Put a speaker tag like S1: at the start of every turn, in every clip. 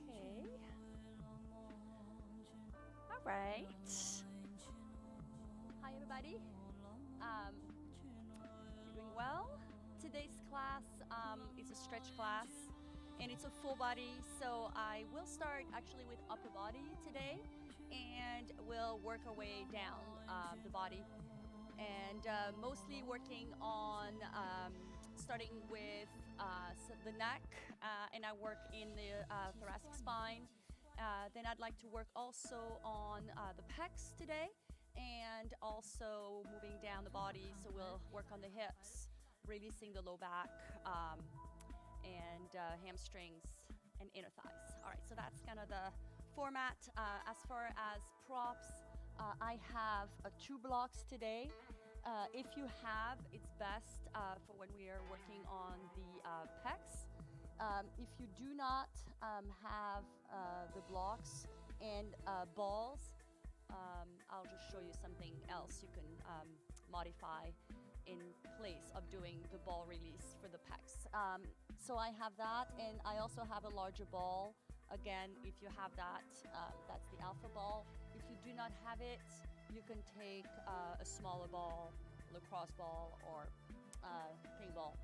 S1: Okay. All right. Hi, everybody. You're doing well. Today's class is a stretch class, and it's a full body. So I will start actually with upper body today, and we'll work our way down the body, and mostly working on starting with the neck, and I work in the thoracic spine. Then I'd like to work also on the pecs today, and also moving down the body. So we'll work on the hips, releasing the low back, and hamstrings and inner thighs. All right, so that's kind of the format. As far as props, I have 2 blocks today. If you have, it's best for when we are working on the pecs. If you do not have the blocks and balls, I'll just show you something else you can modify in place of doing the ball release for the pecs. So I have that, and I also have a larger ball. Again, if you have that, that's the alpha ball. If you do not have it, you can take a smaller ball, lacrosse ball, or ping ball.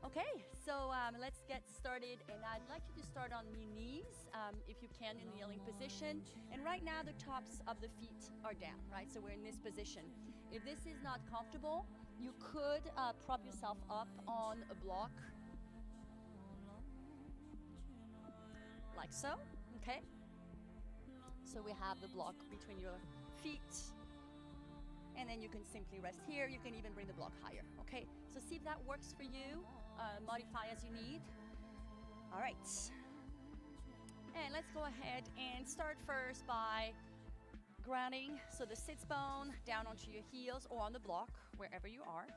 S1: Okay, so let's get started, and I'd like you to start on your knees, if you can, in the kneeling position. And right now, the tops of the feet are down, right? So we're in this position. If this is not comfortable, you could prop yourself up on a block, like so, okay? So we have the block between your feet, and then you can simply rest here. You can even bring the block higher, okay? So see if that works for you. Modify as you need. All right. And let's go ahead and start first by grounding. So the sits bone down onto your heels or on the block, wherever you are.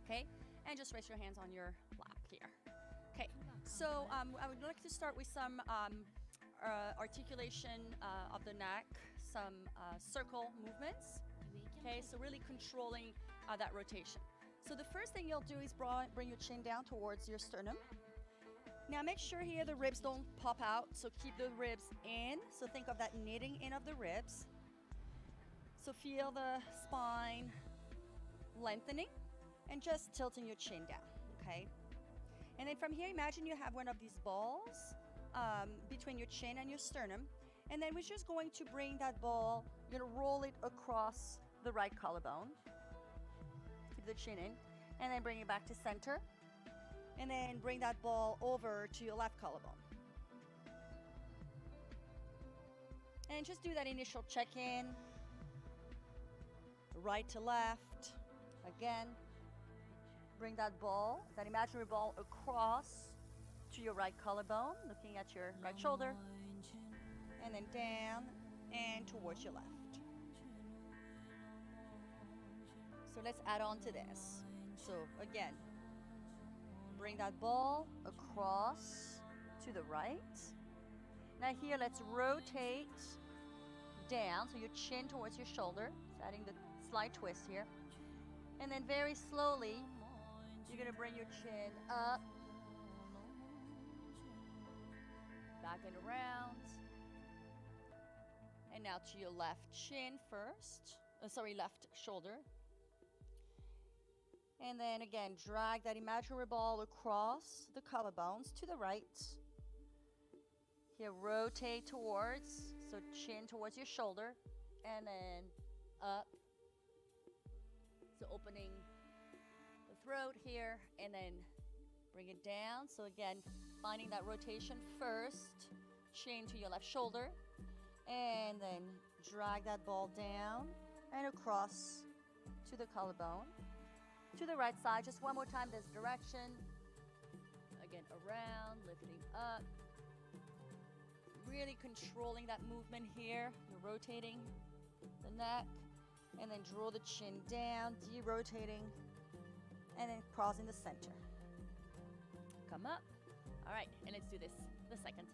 S1: Okay? And just rest your hands on your lap here. Okay. So I would like to start with some articulation of the neck, some circle movements. Okay, so really controlling that rotation. So the first thing you'll do is bring your chin down towards your sternum. Now make sure here the ribs don't pop out, so keep the ribs in. So think of that knitting in of the ribs. So feel the spine lengthening and just tilting your chin down, okay? And then from here, imagine you have one of these balls between your chin and your sternum. And then we're just going to bring that ball, you're gonna roll it across the right collarbone. Keep the chin in, and then bring it back to center. And then bring that ball over to your left collarbone. And just do that initial check-in. Right to left. Again, bring that ball, that imaginary ball, across to your right collarbone, looking at your right shoulder. And then down and towards your left. So let's add on to this. So again, bring that ball across to the right. Now here, let's rotate down, so your chin towards your shoulder. So adding the slight twist here. And then very slowly, you're gonna bring your chin up, back and around. And now to your left chin first, left shoulder. And then again, drag that imaginary ball across the collarbones to the right. Here, rotate towards, so chin towards your shoulder, and then up. So opening the throat here, and then bring it down. So again, finding that rotation first, chin to your left shoulder, and then drag that ball down and across to the collarbone. To the right side, just one more time, this direction. Again, around, lifting up. Really controlling that movement here. You're rotating the neck, and then draw the chin down, de-rotating, and then crossing the center. Come up. All right, and let's do this the second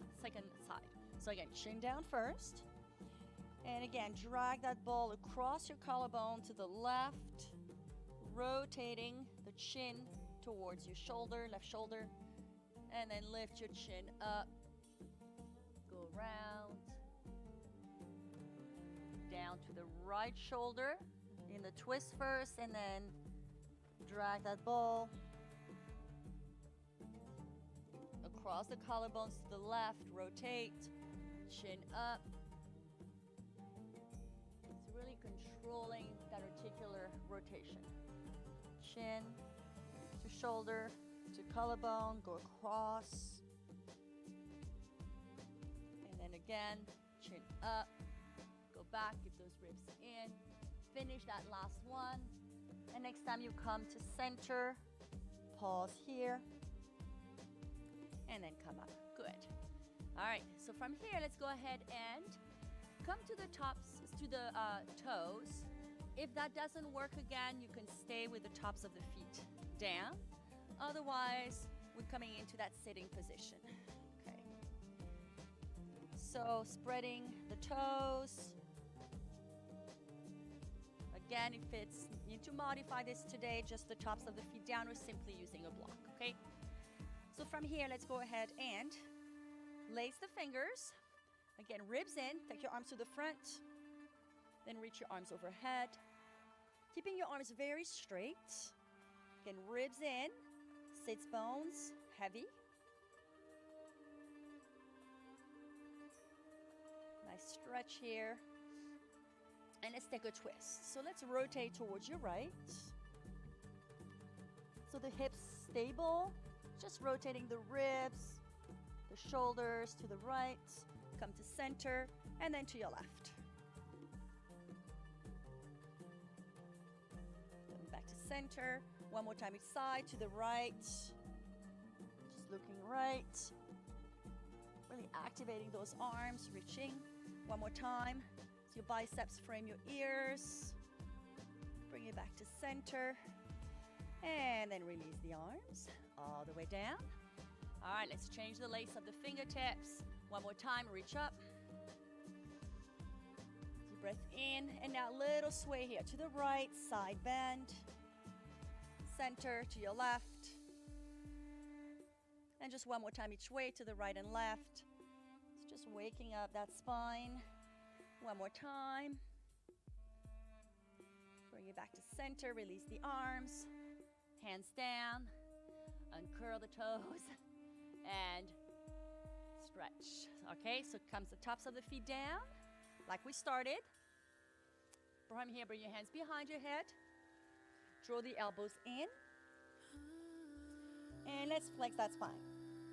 S1: side. So again, chin down first. And again, drag that ball across your collarbone to the left, rotating the chin towards your shoulder, left shoulder, and then lift your chin up. Go around, down to the right shoulder in the twist first, and then drag that ball across the collarbones to the left, rotate, chin up. It's really controlling that articular rotation. Chin to shoulder to collarbone, go across. And then again, chin up, go back, get those ribs in. Finish that last one. And next time you come to center, pause here, and then come up. Good. All right, so from here, let's go ahead and come to the tops, to the toes. If that doesn't work again, you can stay with the tops of the feet down. Otherwise, we're coming into that sitting position. Okay. So spreading the toes. Again, if it's you need to modify this today, just the tops of the feet down, or simply using a block, okay? So from here, let's go ahead and lace the fingers. Again, ribs in, take your arms to the front, then reach your arms overhead. Keeping your arms very straight. Again, ribs in, sits bones, heavy. Nice stretch here. And let's take a twist. So let's rotate towards your right. So the hips stable, just rotating the ribs, the shoulders to the right, come to center, and then to your left. Then back to center. One more time each side, to the right. Just looking right. Really activating those arms, reaching. One more time. Your biceps frame your ears. Bring it back to center. And then release the arms all the way down. All right, let's change the lace of the fingertips. One more time, reach up. Deep breath in. And now little sway here to the right, side bend. Center to your left. And just one more time each way to the right and left. It's just waking up that spine. One more time. Bring it back to center. Release the arms. Hands down. Uncurl the toes. And stretch. Okay, so comes the tops of the feet down, like we started. From here, bring your hands behind your head. Draw the elbows in. And let's flex that spine.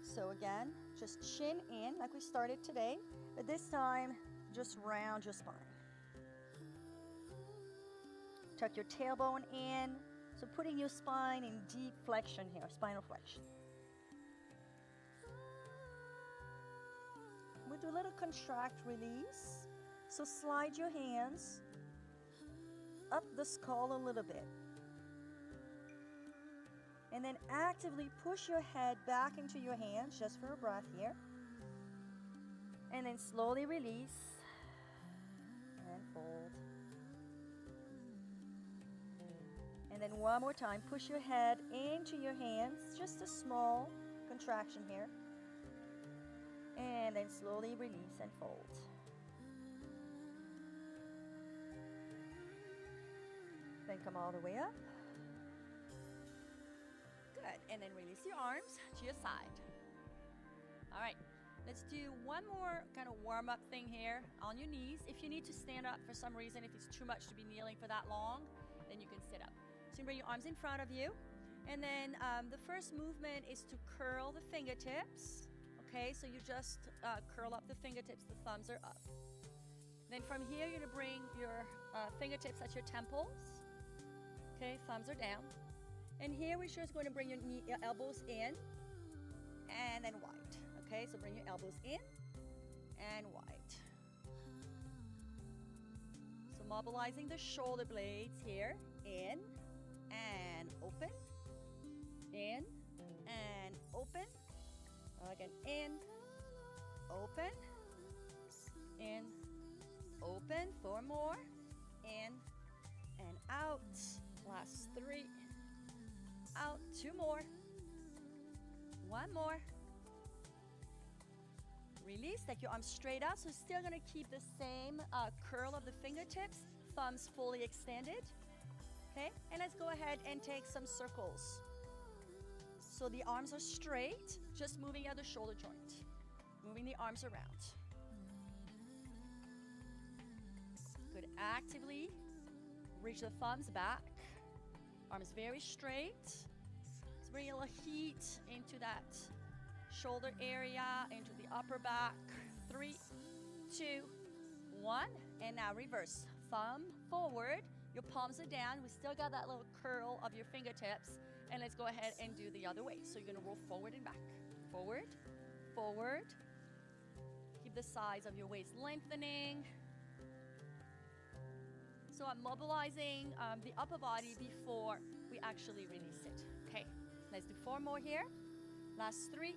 S1: So again, just chin in like we started today. But this time, just round your spine. Tuck your tailbone in. So putting your spine in deep flexion here, spinal flexion. We'll do a little contract release. So slide your hands up the skull a little bit. And then actively push your head back into your hands just for a breath here. And then slowly release. And fold. And then one more time, push your head into your hands, just a small contraction here. And then slowly release and fold. Then come all the way up. Good, and then release your arms to your side. All right. Let's do one more kind of warm-up thing here on your knees. If you need to stand up for some reason, if it's too much to be kneeling for that long, then you can sit up. So you bring your arms in front of you. And then the first movement is to curl the fingertips. Okay, so you just curl up the fingertips, the thumbs are up. Then from here, you're gonna bring your fingertips at your temples. Okay, thumbs are down. And here we're just going to bring your elbows in and then wide. Okay, so bring your elbows in and wide. So mobilizing the shoulder blades here, in and open, in and open. Again, in, open, in, open. 4 more, in and out. Last 3, out. 2 more. 1 more. Release, take your arms straight out. So still gonna keep the same curl of the fingertips, thumbs fully extended. Okay, and let's go ahead and take some circles. So the arms are straight, just moving at the shoulder joint. Moving the arms around. Good, actively reach the thumbs back. Arms very straight. Let's bring a little heat into that shoulder area, into the upper back. 3, 2, 1. And now reverse. Thumb forward. Your palms are down. We still got that little curl of your fingertips. And let's go ahead and do the other way. So you're going to roll forward and back. Forward, forward. Keep the size of your waist lengthening. So I'm mobilizing the upper body before we actually release it. Okay, let's do 4 more here. Last 3,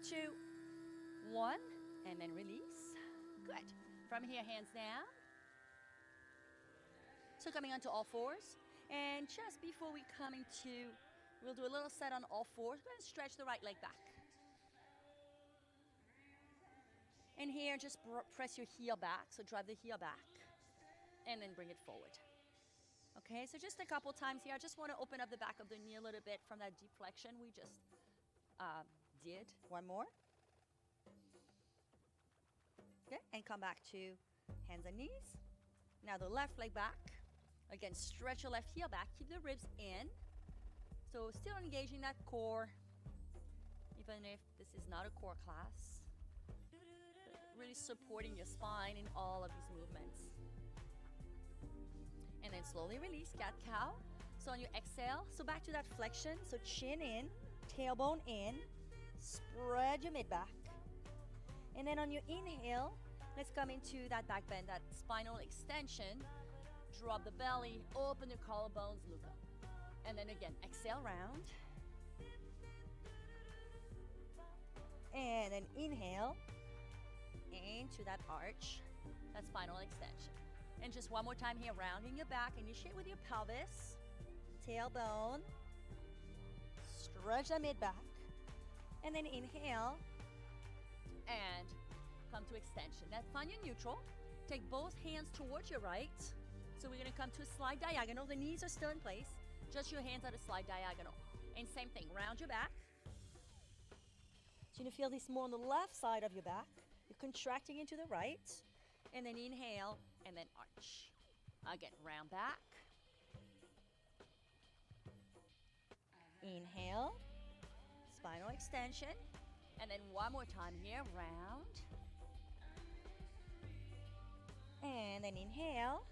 S1: 2, 1, and then release. Good. From here, hands down. So coming onto all fours. And just before we come into, we'll do a little set on all fours. Go ahead and stretch the right leg back. And here, just press your heel back. So drive the heel back. And then bring it forward. Okay, so just a couple times here. I just want to open up the back of the knee a little bit from that deep flexion we just did. 1 more. Okay, and come back to hands and knees. Now the left leg back. Again, stretch your left heel back. Keep the ribs in. So still engaging that core, even if this is not a core class. Really supporting your spine in all of these movements. And then slowly release, cat-cow. So on your exhale, so back to that flexion. So chin in, tailbone in, spread your mid back. And then on your inhale, let's come into that back bend, that spinal extension. Drop the belly, open your collarbones, look up. And then again, exhale round. And then inhale into that arch, that spinal extension. And just one more time here, rounding your back. Initiate with your pelvis, tailbone, stretch the mid back. And then inhale and come to extension. Now find your neutral. Take both hands towards your right. So we're gonna come to a slide diagonal. The knees are still in place. Just your hands at a slide diagonal. And same thing, round your back. So you're gonna feel this more on the left side of your back. You're contracting into the right. And then inhale, and then arch. Again, round back. Inhale, spinal extension. And then one more time here, round. And then inhale.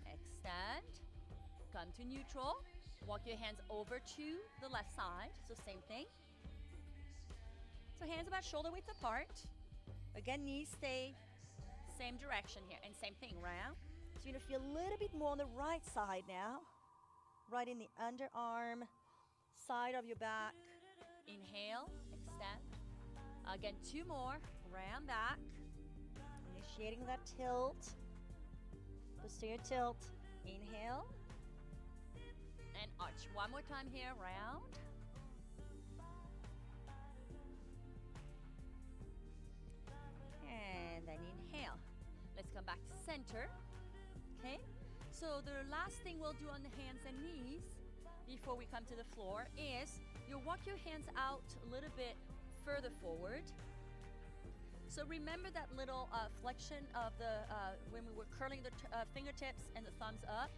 S1: Extend, come to neutral, walk your hands over to the left side, so same thing. So hands about shoulder width apart. Again, knees stay same direction here, and same thing, round. So you're gonna feel a little bit more on the right side now, right in the underarm, side of your back. Inhale, extend. Again, 2 more, round back, initiating that tilt, posterior tilt. Inhale and arch. One more time here, round. And then inhale. Let's come back to center. Okay? So the last thing we'll do on the hands and knees before we come to the floor is you walk your hands out a little bit further forward. So remember that little flexion of the, when we were curling the fingertips and the thumbs up,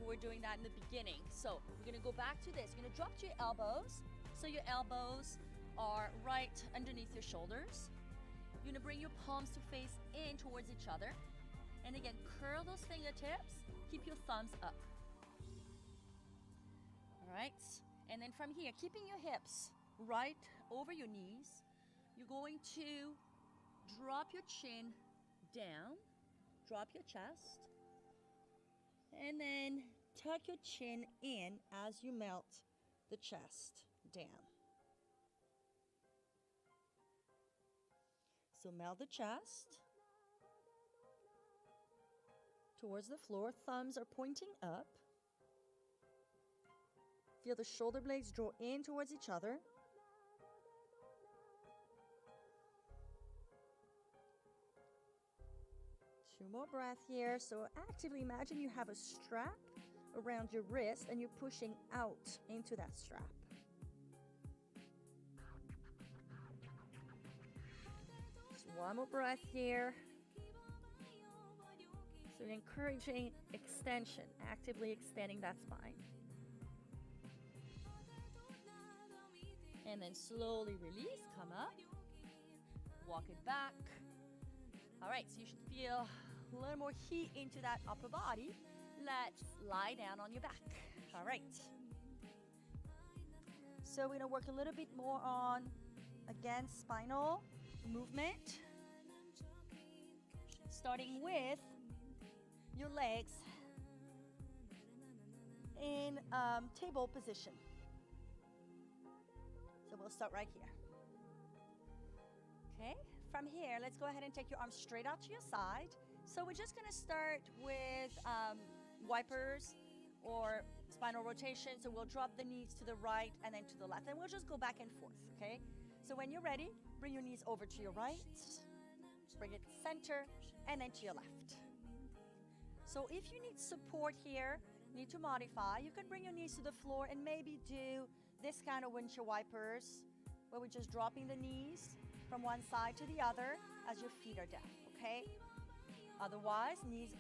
S1: we were doing that in the beginning. So we're gonna go back to this. You're gonna drop to your elbows. So your elbows are right underneath your shoulders. You're gonna bring your palms to face in towards each other. And again, curl those fingertips, keep your thumbs up. All right, and then from here, keeping your hips right over your knees, you're going to drop your chin down, drop your chest, and then tuck your chin in as you melt the chest down. So melt the chest towards the floor, thumbs are pointing up. Feel the shoulder blades draw in towards each other. Two more breaths here. So actively imagine you have a strap around your wrist and you're pushing out into that strap. Just one more breath here. So encouraging extension, actively extending that spine. And then slowly release, come up, walk it back. All right, so you should feel a little more heat into that upper body. Let's lie down on your back. All right. So we're gonna work a little bit more on, again, spinal movement. Starting with your legs in table position. So we'll start right here. Okay, from here, let's go ahead and take your arms straight out to your side. So we're just gonna start with wipers or spinal rotation. So we'll drop the knees to the right and then to the left, and we'll just go back and forth, okay? So when you're ready, bring your knees over to your right, bring it center, and then to your left. So if you need support here, need to modify, you can bring your knees to the floor and maybe do this kind of windshield wipers, where we're just dropping the knees from one side to the other as your feet are down, okay? Otherwise, knees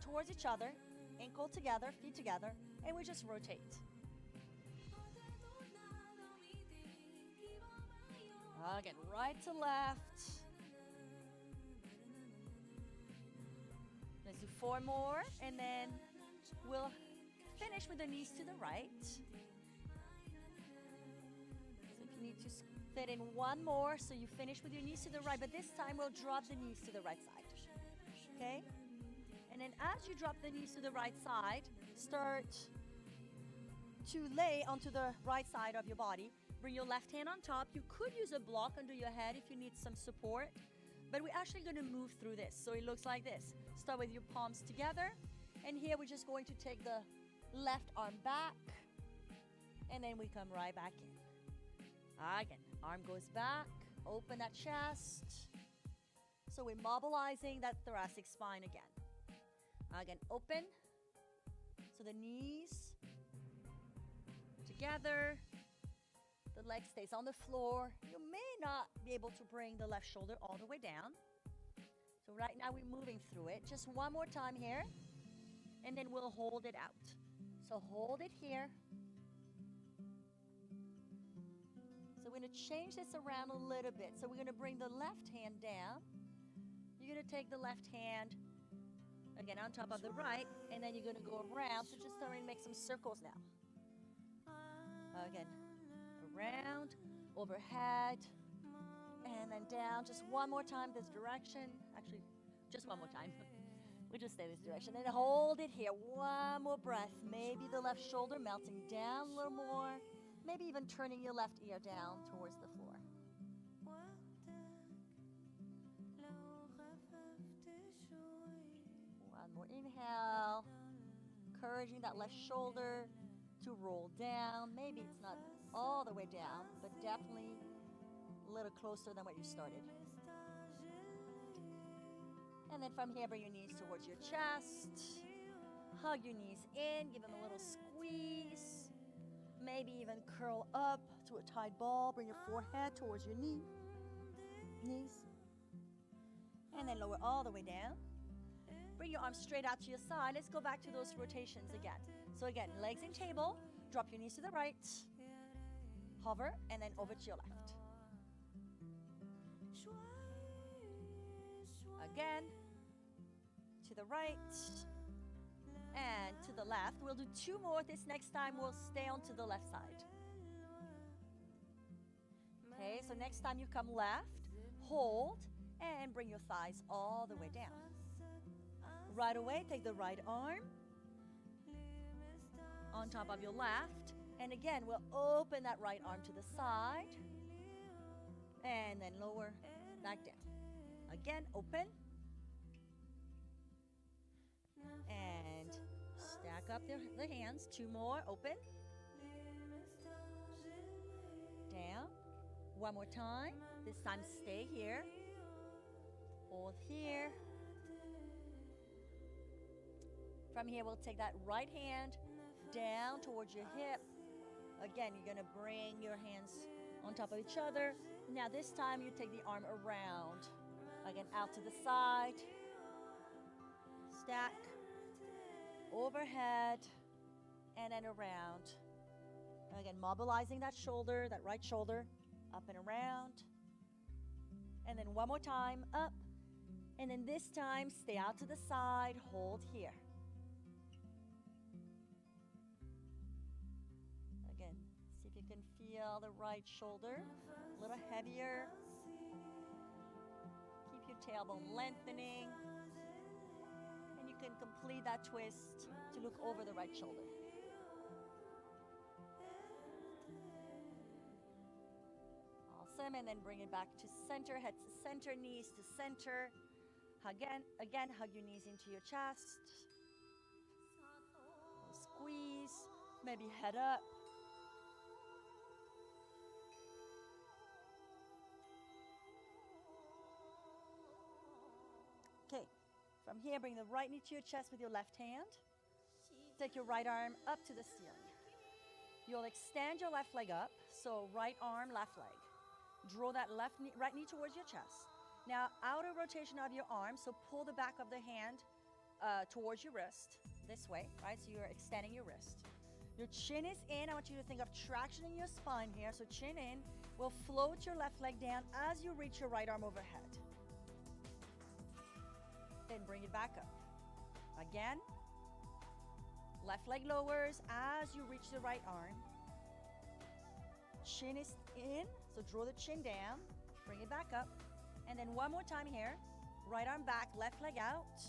S1: towards each other, ankle together, feet together, and we just rotate. Again, right to left. Let's do 4 more, and then we'll finish with the knees to the right. So if you need to fit in 1 more, so you finish with your knees to the right, but this time we'll drop the knees to the right side, okay? And then as you drop the knees to the right side, start to lay onto the right side of your body. Bring your left hand on top. You could use a block under your head if you need some support, but we're actually gonna move through this. So it looks like this. Start with your palms together, and here we're just going to take the left arm back, and then we come right back in. Again, arm goes back, open that chest. So we're mobilizing that thoracic spine again. Again, open. So the knees together, the leg stays on the floor. You may not be able to bring the left shoulder all the way down. So right now we're moving through it. Just one more time here, and then we'll hold it out. So hold it here. So we're gonna change this around a little bit. So we're gonna bring the left hand down. You're gonna take the left hand, again, on top of the right, and then you're gonna go around. So just starting to make some circles now. Again, around, overhead, and then down. Just one more time this direction. Actually, just one more time. We just stay this direction. And hold it here. One more breath. Maybe the left shoulder melting down a little more. Maybe even turning your left ear down towards the floor. One more inhale. Encouraging that left shoulder to roll down. Maybe it's not all the way down, but definitely a little closer than what you started. And then from here, bring your knees towards your chest. Hug your knees in, give them a little squeeze. Maybe even curl up to a tight ball. Bring your forehead towards your knees. And then lower all the way down. Bring your arms straight out to your side. Let's go back to those rotations again. So again, legs in table. Drop your knees to the right. Hover, and then over to your left. Again, to the right, and to the left. We'll do 2 more. This next time we'll stay on to the left side. Okay, so next time you come left, hold, and bring your thighs all the way down. Right away, take the right arm on top of your left. And again, we'll open that right arm to the side. And then lower back down. Again, open. And stack up the hands. 2 more, open. down. One more time. This time stay here. Hold here. From here, we'll take that right hand down towards your hip. Again, you're gonna bring your hands on top of each other. Now this time you take the arm around. Again, out to the side. Stack. Overhead. And then around. Again, mobilizing that shoulder, that right shoulder. Up and around. And then one more time, up. And then this time, stay out to the side, hold here. Again, see if you can feel the right shoulder, a little heavier. Keep your tailbone lengthening. And you can complete that twist to look over the right shoulder. Awesome, and then bring it back to center, head to center, knees to center. Again, hug your knees into your chest. Squeeze, maybe head up. Okay, from here, bring the right knee to your chest with your left hand. Take your right arm up to the ceiling. You'll extend your left leg up, so right arm, left leg. Draw that right knee towards your chest. Now, outer rotation of your arm, so pull the back of the hand towards your wrist, this way, right? So you're extending your wrist. Your chin is in. I want you to think of traction in your spine here. So chin in. We'll float your left leg down as you reach your right arm overhead. Then bring it back up. Again, left leg lowers as you reach the right arm. Chin is in, so draw the chin down. Bring it back up. And then one more time here. Right arm back, left leg out.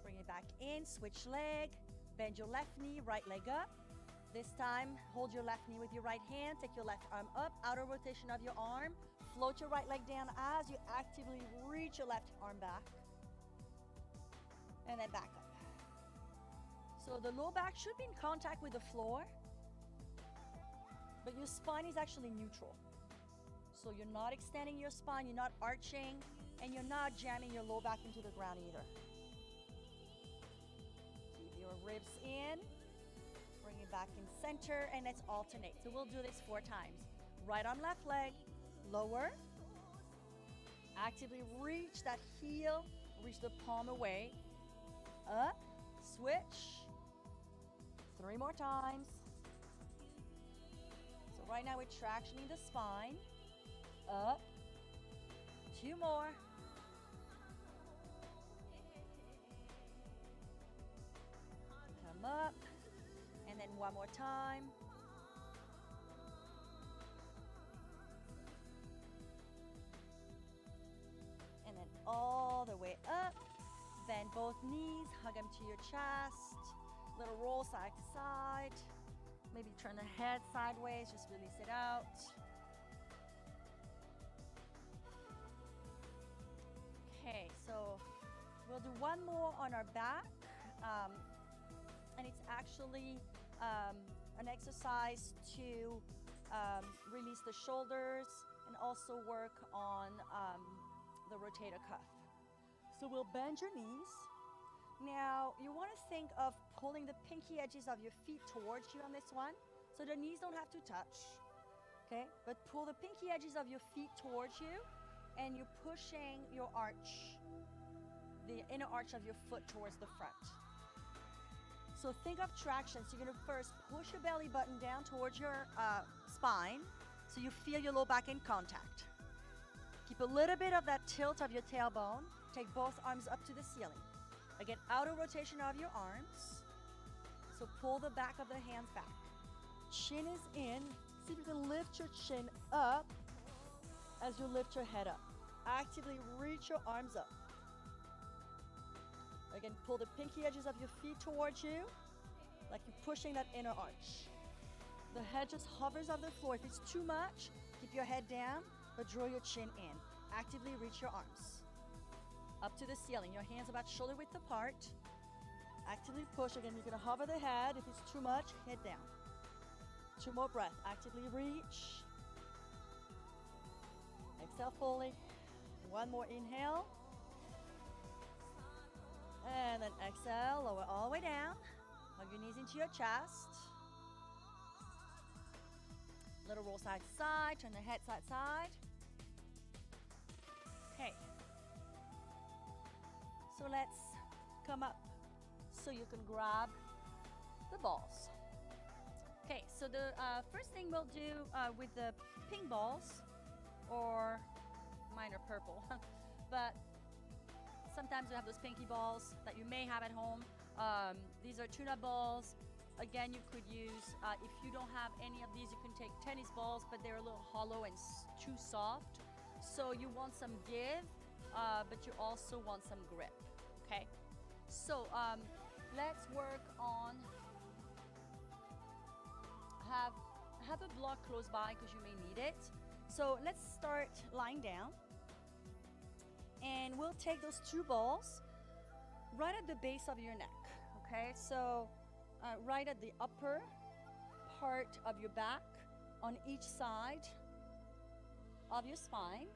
S1: Bring it back in, switch leg. Bend your left knee, right leg up. This time, hold your left knee with your right hand. Take your left arm up, outer rotation of your arm. Float your right leg down as you actively reach your left arm back. And then back up. So the low back should be in contact with the floor, but your spine is actually neutral. So you're not extending your spine, you're not arching, and you're not jamming your low back into the ground either. Keep your ribs in, bring it back in center, and let's alternate. So we'll do this 4 times. Right arm, left leg, lower. Actively reach that heel, reach the palm away. Up, switch. 3 more times. So right now we're tractioning the spine. Up. 2 more. Come up. And then 1 more time. And then all the way up. Bend both knees, hug them to your chest. Little roll side to side. Maybe turn the head sideways, just release it out. Okay, so we'll do 1 more on our back. And it's actually an exercise to release the shoulders and also work on the rotator cuff. So we'll bend your knees. Now, you want to think of pulling the pinky edges of your feet towards you on this one, so the knees don't have to touch, okay? But pull the pinky edges of your feet towards you, and you're pushing your arch, the inner arch of your foot towards the front. So think of traction. So you're going to first push your belly button down towards your spine, so you feel your low back in contact. Keep a little bit of that tilt of your tailbone. Take both arms up to the ceiling. Again, outer rotation of your arms. So pull the back of the hands back. Chin is in. See if you can lift your chin up as you lift your head up. Actively reach your arms up. Again, pull the pinky edges of your feet towards you, like you're pushing that inner arch. The head just hovers off the floor. If it's too much, keep your head down, but draw your chin in. Actively reach your arms up to the ceiling. Your hands about shoulder width apart. Actively push. Again, you're going to hover the head. If it's too much, head down. 2 more breaths. Actively reach. Exhale fully. 1 more inhale. And then exhale, lower all the way down. Hug your knees into your chest. Little roll side to side, turn the head side to side. Okay. So let's come up so you can grab the balls. Okay, so the first thing we'll do with the pink balls, or mine are purple, but sometimes we have those pinky balls that you may have at home. These are tuna balls. Again, you could use, if you don't have any of these, you can take tennis balls, but they're a little hollow and too soft. So you want some give, but you also want some grip, okay? So let's work on, have a block close by because you may need it. So let's start lying down. And we'll take those 2 balls right at the base of your neck, okay? So right at the upper part of your back on each side of your spine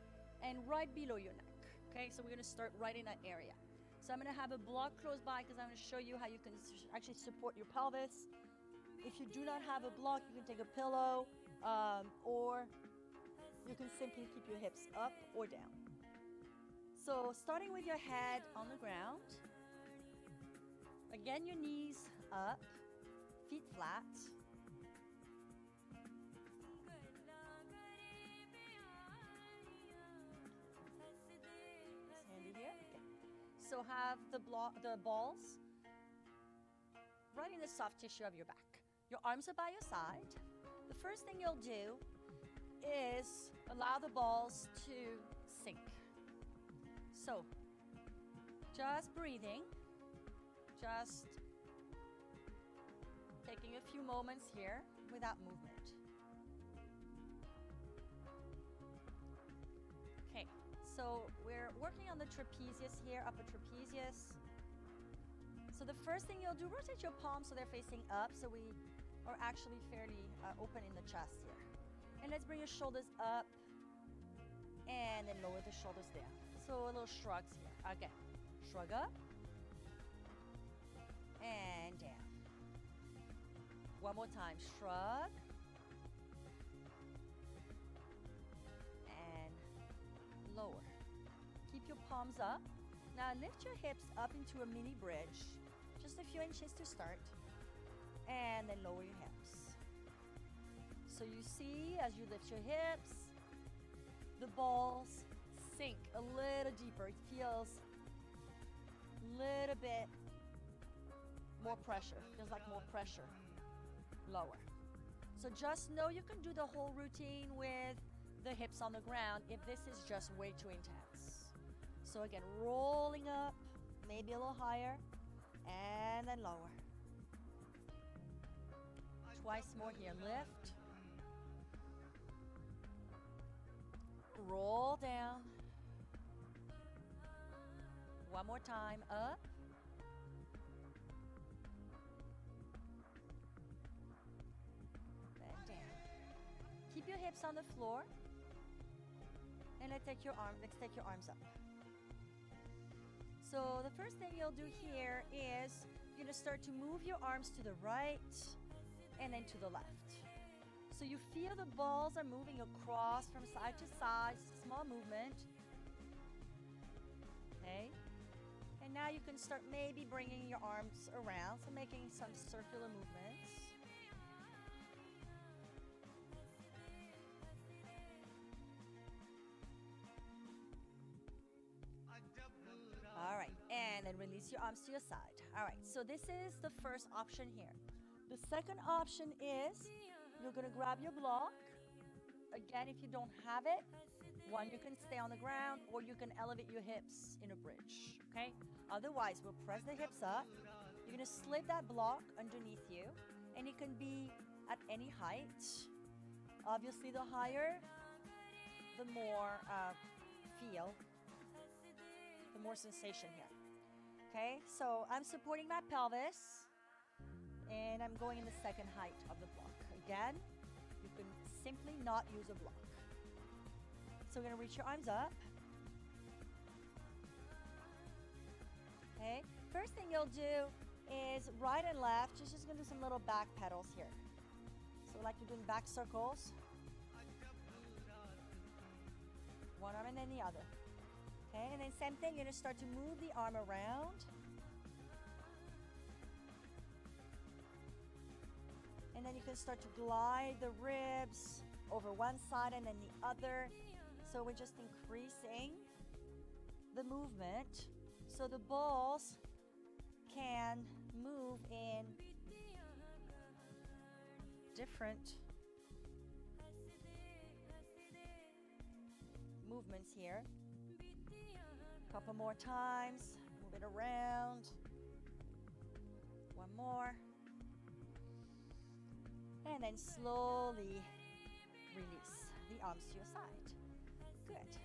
S1: and right below your neck, okay? So we're gonna start right in that area. So I'm gonna have a block close by because I'm gonna show you how you can actually support your pelvis. If you do not have a block, you can take a pillow, or you can simply keep your hips up or down. So starting with your head on the ground, again your knees up, feet flat. Handy here. Okay. So have the balls right in the soft tissue of your back. Your arms are by your side. The first thing you'll do is allow the balls to sink. So, just breathing, just taking a few moments here without movement. Okay, so we're working on the trapezius here, upper trapezius. So the first thing you'll do, rotate your palms so they're facing up, so we are actually fairly open in the chest here. And let's bring your shoulders up and then lower the shoulders down. So a little shrugs here. Again, shrug up and down. One more time, shrug and lower. Keep your palms up. Now lift your hips up into a mini bridge, just a few inches to start, and then lower your hips. So you see, as you lift your hips, the balls sink a little deeper. It feels a little bit more pressure. Feels like more pressure. Lower. So just know you can do the whole routine with the hips on the ground if this is just way too intense. So again, rolling up, maybe a little higher, and then lower. Twice more here. Lift. Roll down. One more time. Up. Then down. Keep your hips on the floor. And let's take your arms up. So the first thing you'll do here is you're gonna start to move your arms to the right and then to the left. So you feel the balls are moving across from side to side, small movement. Okay. And now you can start maybe bringing your arms around, so making some circular movements. All right, and then release your arms to your side. All right, so this is the first option here. The second option is you're gonna grab your block. Again, if you don't have it, one, you can stay on the ground, or you can elevate your hips in a bridge, okay? Otherwise, we'll press the hips up. You're gonna slip that block underneath you, and it can be at any height. Obviously, the higher, the more the more sensation here. Okay, so I'm supporting my pelvis, and I'm going in the second height of the block. Again, simply not use a block. So we're gonna reach your arms up. Okay, first thing you'll do is right and left, just gonna do some little back pedals here. So like you're doing back circles. One arm and then the other. Okay, and then same thing, you're gonna start to move the arm around. And then you can start to glide the ribs over one side and then the other. So we're just increasing the movement so the balls can move in different movements here. Couple more times, move it around. One more. And then slowly release the arms to your side. Good.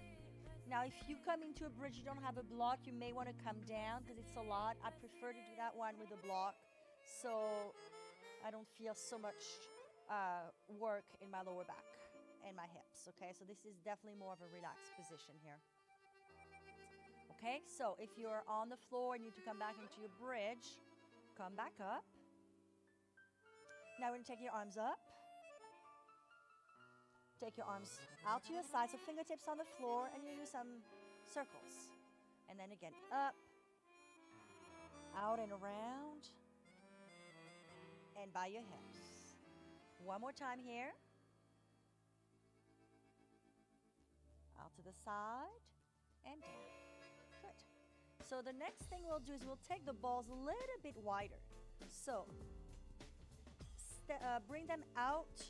S1: Now, if you come into a bridge, you don't have a block, you may want to come down because it's a lot. I prefer to do that one with a block so I don't feel so much work in my lower back and my hips, okay? So this is definitely more of a relaxed position here. Okay, so if you're on the floor and you need to come back into your bridge, come back up. Now we're going to take your arms up. Take your arms out to your side, so fingertips on the floor, and you do some circles. And then again, up, out and around, and by your hips. One more time here. Out to the side, and down. Good. So the next thing we'll do is we'll take the balls a little bit wider. So bring them out.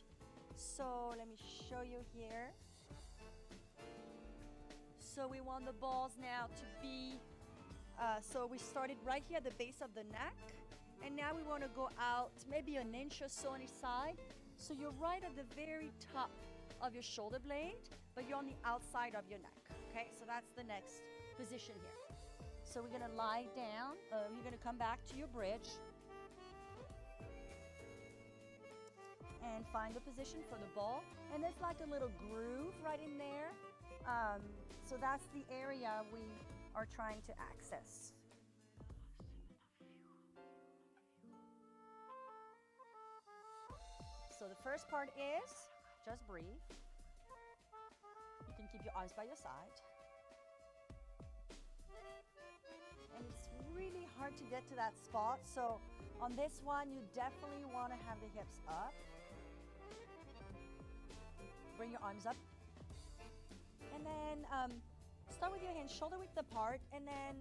S1: So let me show you here. So we want the balls now to be, so we started right here at the base of the neck. And now we want to go out maybe an inch or so on each side. So you're right at the very top of your shoulder blade, but you're on the outside of your neck. Okay, so that's the next position here. So we're gonna lie down. You're gonna come back to your bridge and find the position for the ball. And there's like a little groove right in there. So that's the area we are trying to access. So the first part is just breathe. You can keep your arms by your side. And it's really hard to get to that spot. So on this one, you definitely want to have the hips up. Bring your arms up. And then start with your hands shoulder width apart, and then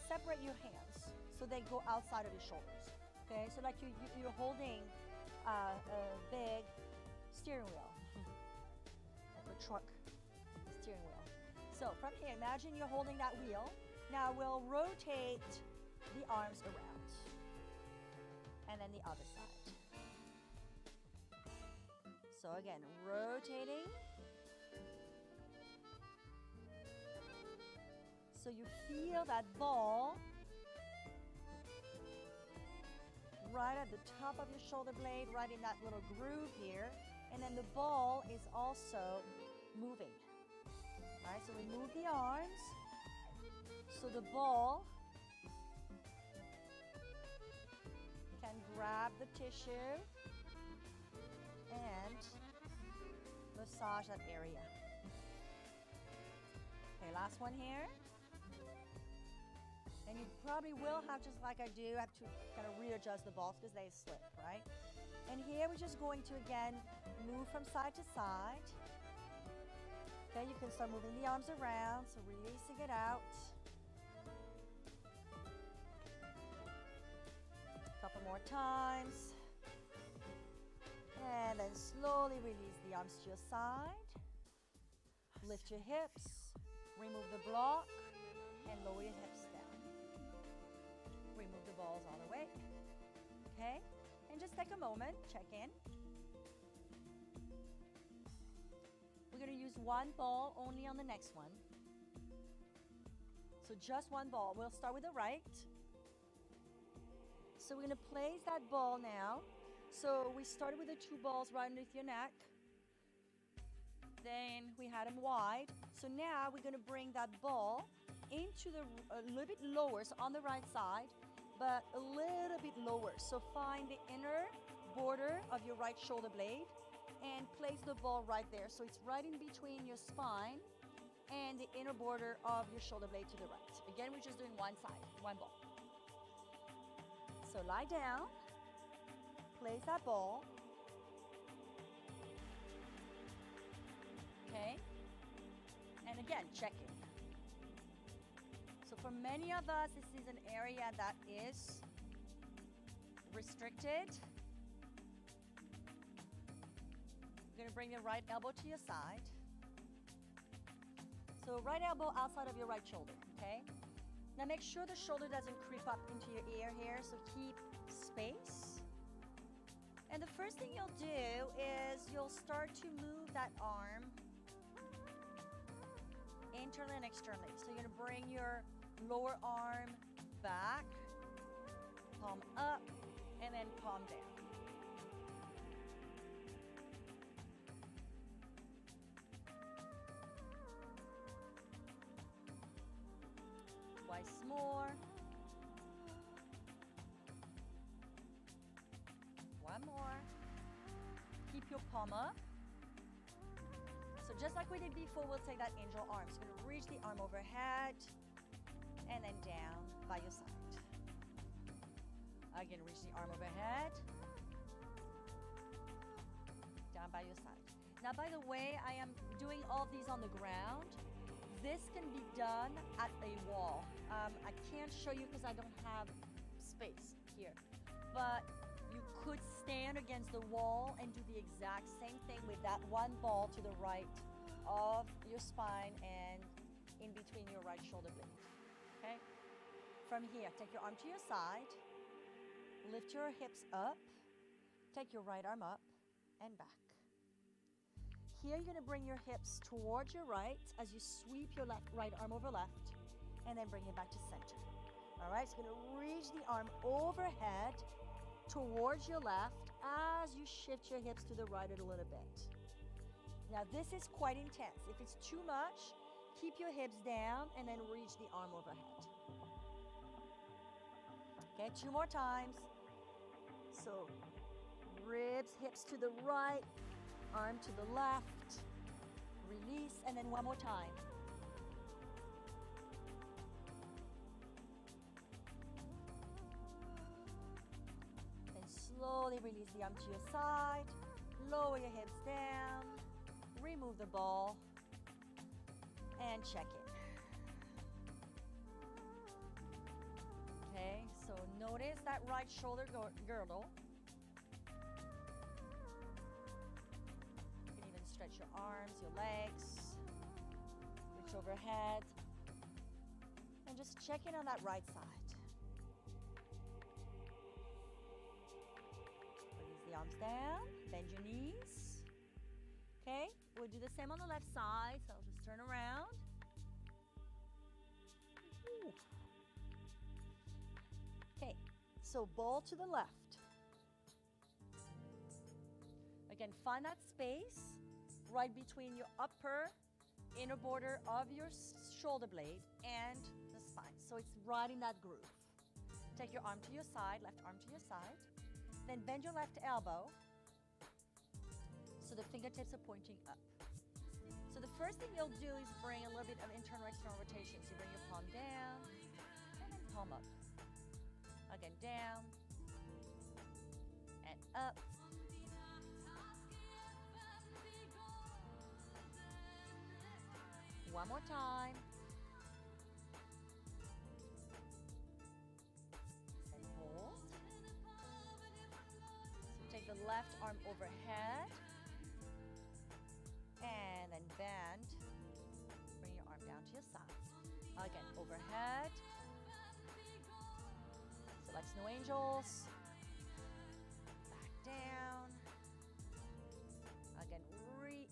S1: separate your hands so they go outside of your shoulders. Okay, so like you're holding a big steering wheel, like a truck steering wheel. So from here, imagine you're holding that wheel. Now we'll rotate the arms around, and then the other side. So again, rotating. So you feel that ball right at the top of your shoulder blade, right in that little groove here. And then the ball is also moving. All right, so we move the arms. So the ball can grab the tissue and massage that area. Okay, last one here. And you probably will have, just like I do, have to kind of readjust the balls because they slip, right? And here we're just going to, again, move from side to side. Okay, you can start moving the arms around, so releasing it out. A couple more times. And then slowly release the arms to your side. Lift your hips, remove the block, and lower your hips down. Remove the balls all the way. Okay? And just take a moment, check in. We're going to use one ball only on the next one. So just one ball. We'll start with the right. So we're going to place that ball now. So we started with the two balls right underneath your neck. Then we had them wide. So now we're gonna bring that ball into a little bit lower, so on the right side, but a little bit lower. So find the inner border of your right shoulder blade and place the ball right there. So it's right in between your spine and the inner border of your shoulder blade to the right. Again, we're just doing one side, one ball. So lie down, place that ball. Okay? And again, checking. So for many of us, this is an area that is restricted. You're gonna bring the right elbow to your side. So right elbow outside of your right shoulder, okay? Now make sure the shoulder doesn't creep up into your ear here, so keep space. And the first thing you'll do is you'll start to move that arm internally and externally. So you're gonna bring your lower arm back, palm up, and then palm down. Twice more. One more. Keep your palm up. So just like we did before, we'll take that angel arm. So we're gonna reach the arm overhead and then down by your side. Again, reach the arm overhead, down by your side. Now, by the way, I am doing all these on the ground. This can be done at a wall. I can't show you because I don't have space here, but you could stand against the wall and do the exact same thing with that one ball to the right of your spine and in between your right shoulder blade. Okay? From here, take your arm to your side, lift your hips up, take your right arm up and back. Here you're gonna bring your hips towards your right as you sweep your right arm over left and then bring it back to center. All right, so you're gonna reach the arm overhead towards your left as you shift your hips to the right a little bit. Now this is quite intense. If it's too much, keep your hips down and then reach the arm overhead. Okay, 2 more times. So ribs, hips to the right, arm to the left, release, and then one more time. Then slowly release the arm to your side, lower your hips down, remove the ball, and check it. Okay, so notice that right shoulder girdle. Stretch your arms, your legs, reach overhead, and just check in on that right side. Release the arms down, bend your knees. Okay, we'll do the same on the left side, so I'll just turn around. Ooh. Okay, so ball to the left. Again, find that space right between your inner border of your shoulder blade and the spine. So it's right in that groove. Take your arm to your side, left arm to your side. Then bend your left elbow so the fingertips are pointing up. So the first thing you'll do is bring a little bit of internal external rotation. So you bring your palm down and then palm up. Again, down and up. One more time. And hold. So take the left arm overhead. And then bend. Bring your arm down to your side. Again, overhead. Select Snow Angels. Back down. Again, reach.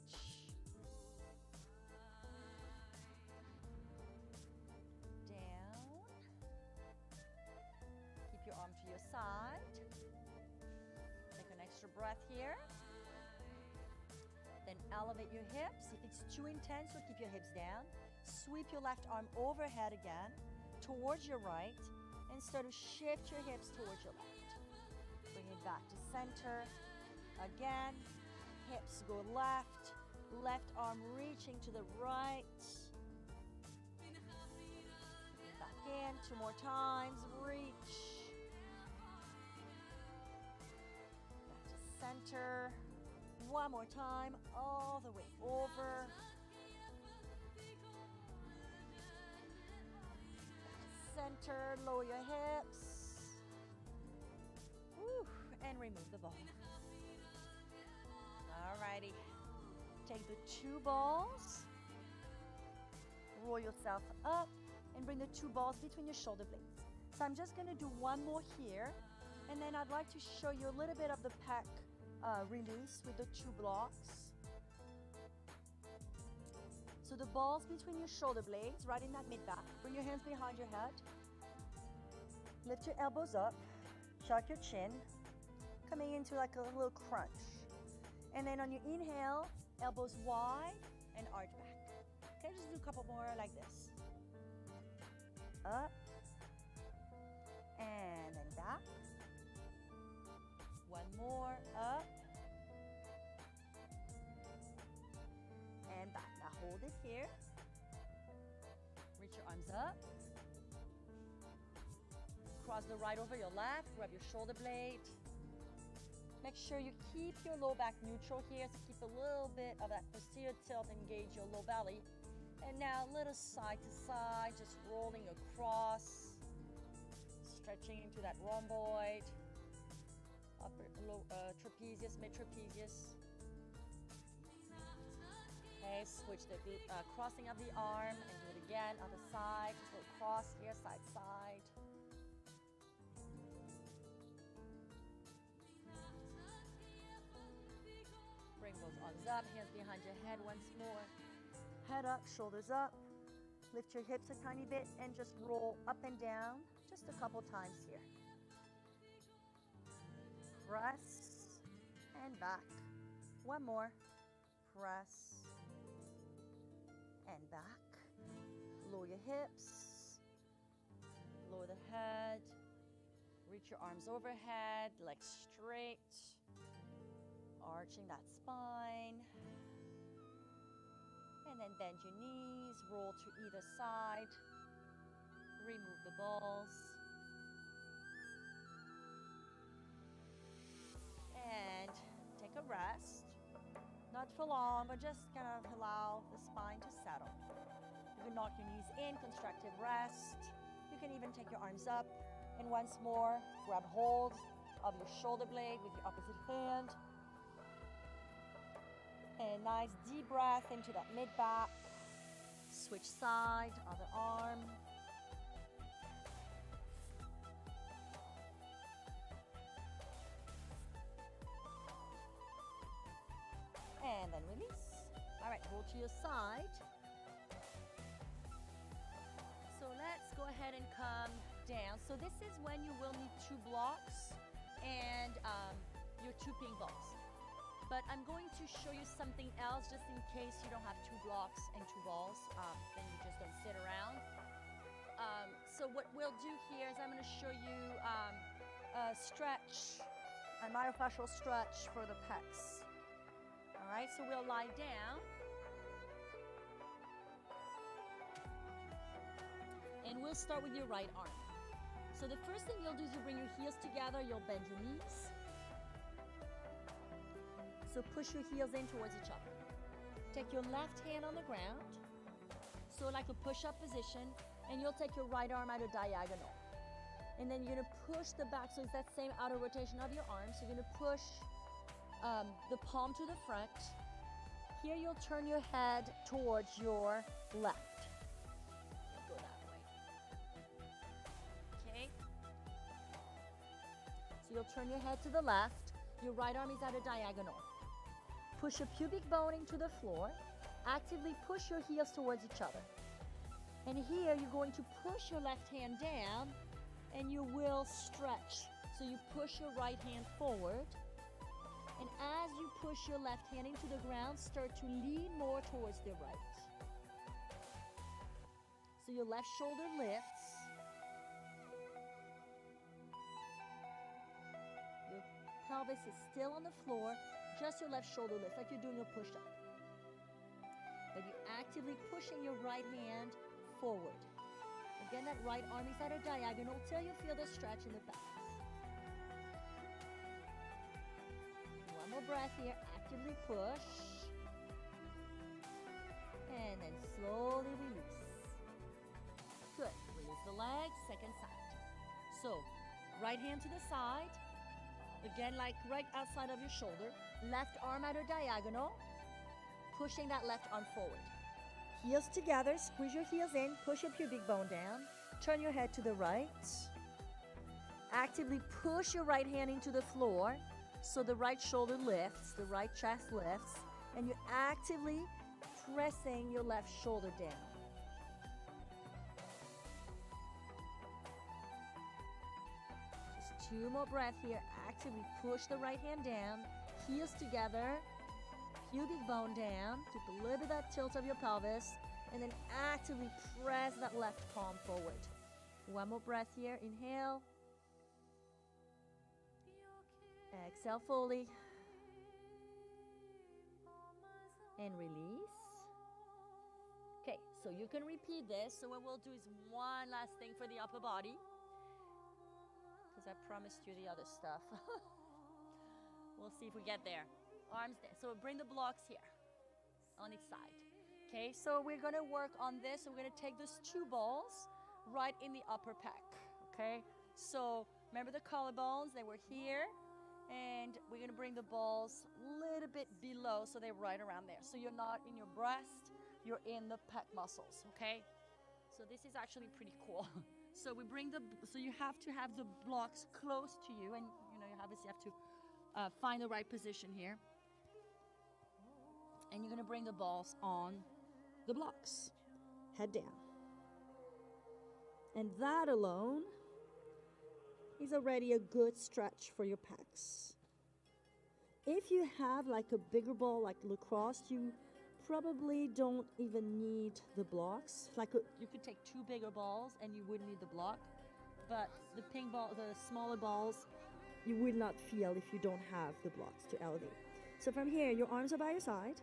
S1: Your arm to your side. Take an extra breath here. Then elevate your hips. If it's too intense, so keep your hips down. Sweep your left arm overhead again, towards your right, and start to shift your hips towards your left. Bring it back to center. Again, hips go left, left arm reaching to the right. Back in, 2 more times, reach. Back to center. 1 more time, all the way over. Center, lower your hips. Woo, and remove the ball. Alrighty. Take the 2 balls, roll yourself up, and bring the 2 balls between your shoulder blades. So I'm just going to do 1 more here, and then I'd like to show you a little bit of the pec release with the 2 blocks. So the balls between your shoulder blades, right in that mid-back. Bring your hands behind your head. Lift your elbows up. Tuck your chin. Coming into like a little crunch. And then on your inhale, elbows wide and arch back. Okay, just do a couple more like this. Up. And then back. 1 more. Up. And back. Now hold it here. Reach your arms up. Cross the right over your left. Grab your shoulder blade. Make sure you keep your low back neutral here. So keep a little bit of that posterior tilt. Engage your low belly. And now a little side to side. Just rolling across. Stretching into that rhomboid. Upper, trapezius, mid-trapezius. Okay, switch the crossing of the arm and do it again. Other side, just go across here, side, side. Bring both arms up, hands behind your head once more. Head up, shoulders up. Lift your hips a tiny bit and just roll up and down just a couple times here. Press and back. 1 more. Press and back. Lower your hips. Lower the head. Reach your arms overhead, legs straight. Arching that spine. And then bend your knees, roll to either side. Remove the balls. And take a rest. Not for long, but just kind of allow the spine to settle. You can knock your knees in, constructive rest. You can even take your arms up. And once more, grab hold of your shoulder blade with your opposite hand. And nice deep breath into that mid-back. Switch side, other arm. And then release. All right, roll to your side. So let's go ahead and come down. So this is when you will need 2 blocks and your 2 ping balls. But I'm going to show you something else just in case you don't have 2 blocks and 2 balls. Then you just don't sit around. So what we'll do here is I'm going to show you a stretch, a myofascial stretch for the pecs. All right, so we'll lie down. And we'll start with your right arm. So the first thing you'll do is you bring your heels together, you'll bend your knees. So push your heels in towards each other. Take your left hand on the ground, so like a push-up position, and you'll take your right arm at a diagonal. And then you're gonna push the back, so it's that same outer rotation of your arm. So you're gonna push the palm to the front. Here you'll turn your head towards your left. Go that way. Okay. So you'll turn your head to the left. Your right arm is at a diagonal. Push your pubic bone into the floor. Actively push your heels towards each other. And here you're going to push your left hand down and you will stretch. So you push your right hand forward
S2: And as you push your left hand into the ground, start to lean more towards the right. So your left shoulder lifts. Your pelvis is still on the floor, just your left shoulder lifts, like you're doing a push-up. But you're actively pushing your right hand forward. Again, that right arm is at a diagonal till you feel the stretch in the back. One more breath here. Actively push. And then slowly release. Good. Release the legs. Second side. So, right hand to the side. Again, like right outside of your shoulder. Left arm at a diagonal. Pushing that left arm forward. Heels together. Squeeze your heels in. Push your pubic bone down. Turn your head to the right. Actively push your right hand into the floor. So the right shoulder lifts, the right chest lifts, and you're actively pressing your left shoulder down. Just 2 more breaths here. Actively push the right hand down, heels together, pubic bone down, keep a little bit of that tilt of your pelvis, and then actively press that left palm forward. 1 more breath here. Inhale. Exhale fully. And release. Okay, so you can repeat this. So what we'll do is one last thing for the upper body, because I promised you the other stuff. We'll see if we get there. Arms there. So bring the blocks here on each side. Okay, so we're going to work on this. So we're going to take those 2 balls right in the upper pec. Okay, so remember the collarbones, they were here. And we're going to bring the balls a little bit below so they're right around there. So you're not in your breast, you're in the pec muscles, okay? So this is actually pretty cool. So we bring so you have to have the blocks close to you, and you obviously have to find the right position here. And you're going to bring the balls on the blocks. Head down. And that alone is already a good stretch for your pecs. If you have like a bigger ball like lacrosse, you probably don't even need the blocks. You could take 2 bigger balls and you wouldn't need the block. But the ping ball, the smaller balls, you will not feel if you don't have the blocks to elevate. So from here, your arms are by your side.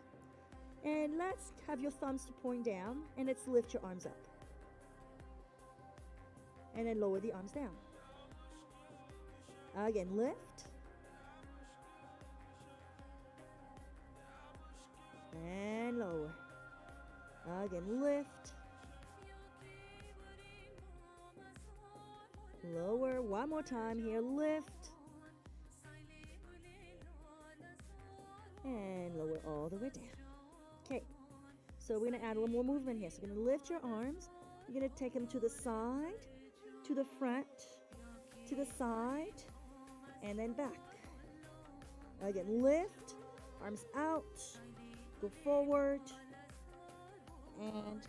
S2: And let's have your thumbs to point down, and let's lift your arms up. And then lower the arms down. Again, lift. And lower. Again, lift. Lower. 1 more time here. Lift. And lower all the way down. Okay. So we're going to add a little more movement here. So we're going to lift your arms. You're going to take them to the side, to the front, to the side, and then back. Again, lift, arms out, go forward, and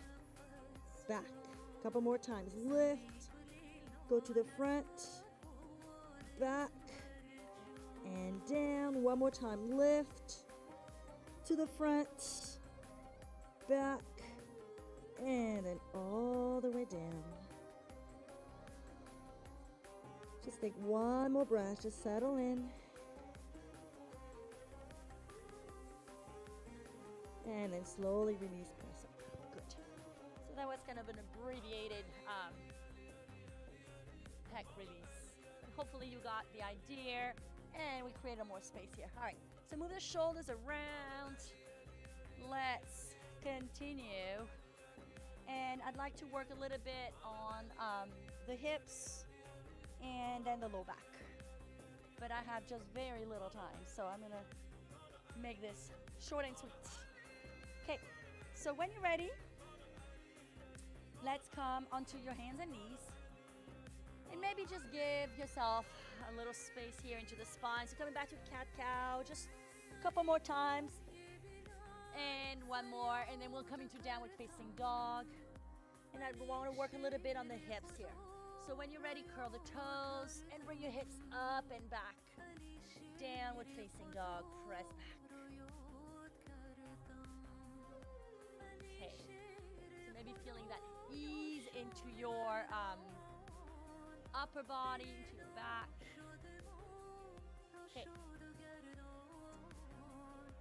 S2: back. A couple more times. Lift, go to the front, back, and down. 1 more time. Lift, to the front, back, and then all the way down. Just take 1 more breath. Just settle in. And then slowly release, press up. Good. So that was kind of an abbreviated pec release. Hopefully you got the idea, and we created more space here. All right, so move the shoulders around. Let's continue. And I'd like to work a little bit on the hips and then the low back. But I have just very little time, so I'm gonna make this short and sweet. Okay, so when you're ready, let's come onto your hands and knees. And maybe just give yourself a little space here into the spine. So coming back to cat-cow, just a couple more times. And 1 more, and then we'll come into downward facing dog. And I want to work a little bit on the hips here. So when you're ready, curl the toes and bring your hips up and back. downward facing dog, press back. Okay, so maybe feeling that ease into your upper body, into your back. Okay.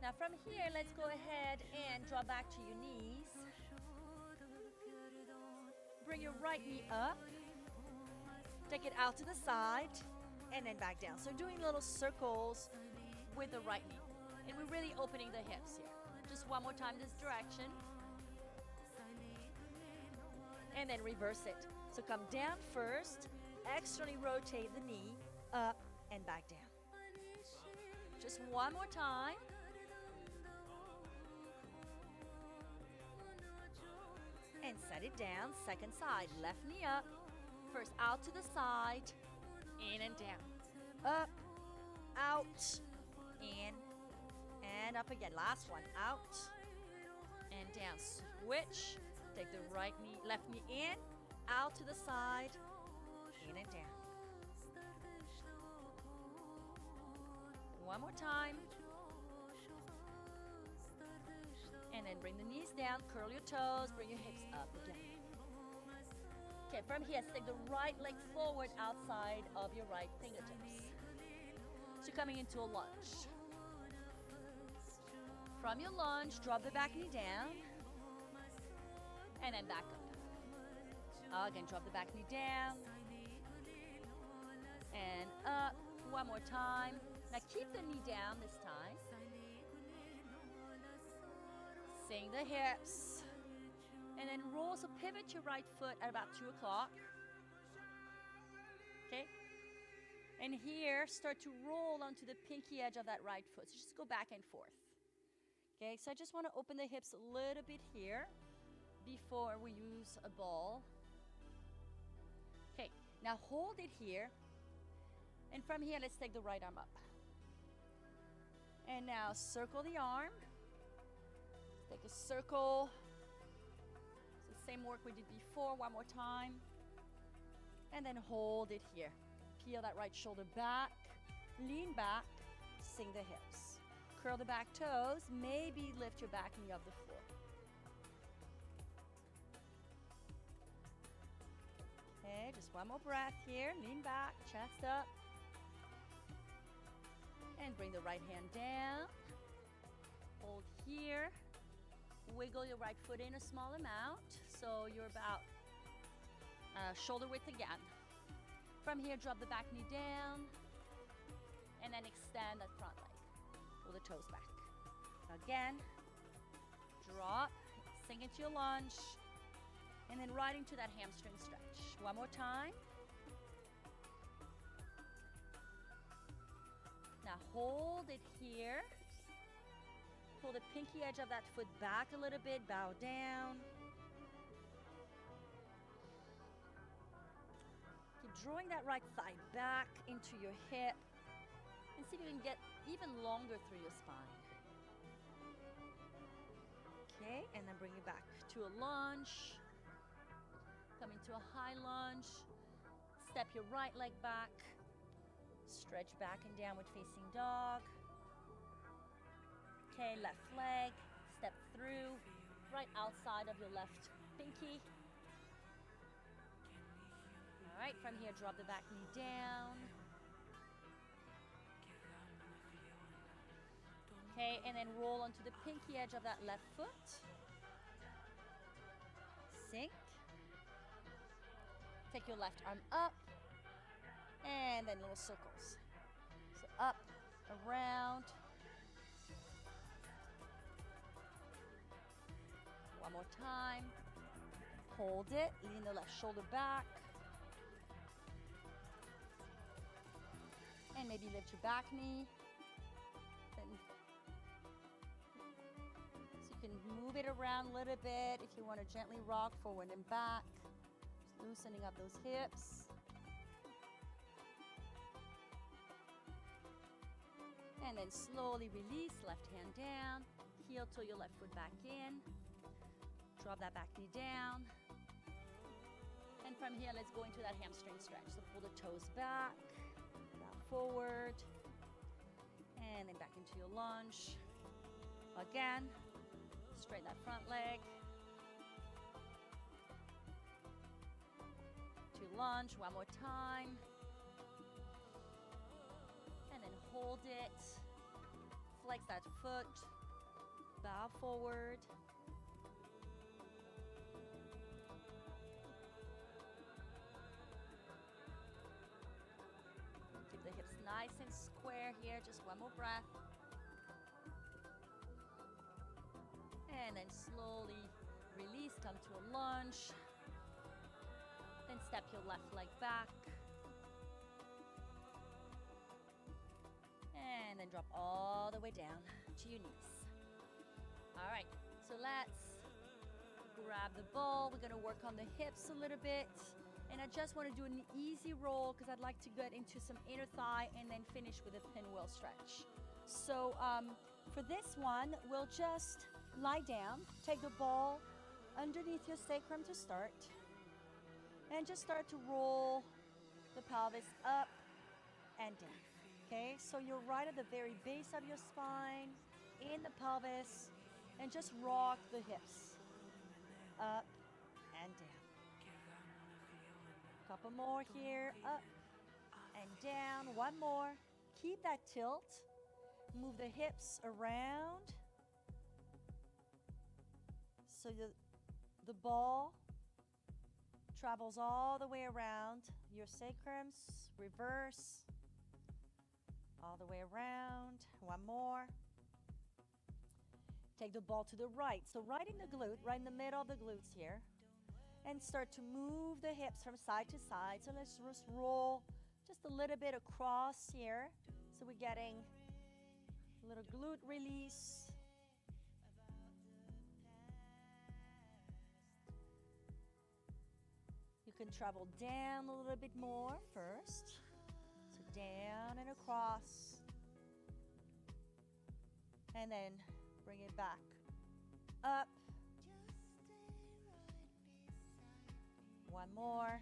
S2: Now from here, let's go ahead and draw back to your knees. Bring your right knee up. Take it out to the side and then back down. So doing little circles with the right knee. And we're really opening the hips here. Just one more time this direction. And then reverse it. So come down first, externally rotate the knee, up and back down. Just one more time. And set it down, second side, left knee up. First out to the side, in and down. Up, out, in, and up again. Last one, out, and down. Switch, take the right knee, left knee in, out to the side, in and down. One more time. And then bring the knees down, curl your toes, bring your hips up again. Okay, from here, stick the right leg forward outside of your right fingertips. So you're coming into a lunge. From your lunge, drop the back knee down, and then back up. Again, drop the back knee down, and up. One more time. Now keep the knee down this time. Sing the hips. And then roll, so pivot your right foot at about 2 o'clock. Okay? And here, start to roll onto the pinky edge of that right foot. So just go back and forth. Okay, so I just want to open the hips a little bit here before we use a ball. Okay, now hold it here. And from here, let's take the right arm up. And now circle the arm. Take a circle. So same work we did before, one more time. And then hold it here. Peel that right shoulder back, lean back, sing the hips. Curl the back toes, maybe lift your back knee off the floor. Okay, just one more breath here. Lean back, chest up. And bring the right hand down. Hold here. Wiggle your right foot in a small amount, so you're about shoulder width again. From here, drop the back knee down, and then extend that front leg. Pull the toes back. Again, drop, sink into your lunge, and then right into that hamstring stretch. One more time. Now hold it here. Pull the pinky edge of that foot back a little bit, bow down. Keep drawing that right thigh back into your hip and see if you can get even longer through your spine. Okay, and then bring it back to a lunge. Come into a high lunge. Step your right leg back. Stretch back and downward facing dog. Okay, left leg, step through, right outside of your left pinky. All right, from here, drop the back knee down. Okay, and then roll onto the pinky edge of that left foot. Sink. Take your left arm up, and then little circles. So up, around. One more time. Hold it. Lean the left shoulder back. And maybe lift your back knee. And so you can move it around a little bit if you want to gently rock forward and back. Just loosening up those hips. And then slowly release, left hand down. Heel till your left foot back in. Drop that back knee down. And from here, let's go into that hamstring stretch. So pull the toes back, bow forward.
S1: And then back into your lunge. Again, straighten that front leg. To lunge one more time. And then hold it. Flex that foot. Bow forward. Keep the hips nice and square here. Just one more breath. And then slowly release, come to a lunge. Then step your left leg back. And then drop all the way down to your knees. All right, so let's grab the ball. We're gonna work on the hips a little bit. And I just wanna do an easy roll because I'd like to get into some inner thigh and then finish with a pinwheel stretch. So for this one, we'll just lie down, take the ball underneath your sacrum to start, and just start to roll the pelvis up and down. Okay, so you're right at the very base of your spine, in the pelvis, and just rock the hips up and down. Couple more here, up and down. One more. Keep that tilt. Move the hips around. So the ball travels all the way around your sacrums, reverse, all the way around. One more. Take the ball to the right. So right in the glute, right in the middle of the glutes here. And start to move the hips from side to side. So let's just roll just a little bit across here. So we're getting a little glute release. You can travel down a little bit more first. So down and across. And then bring it back up. One more.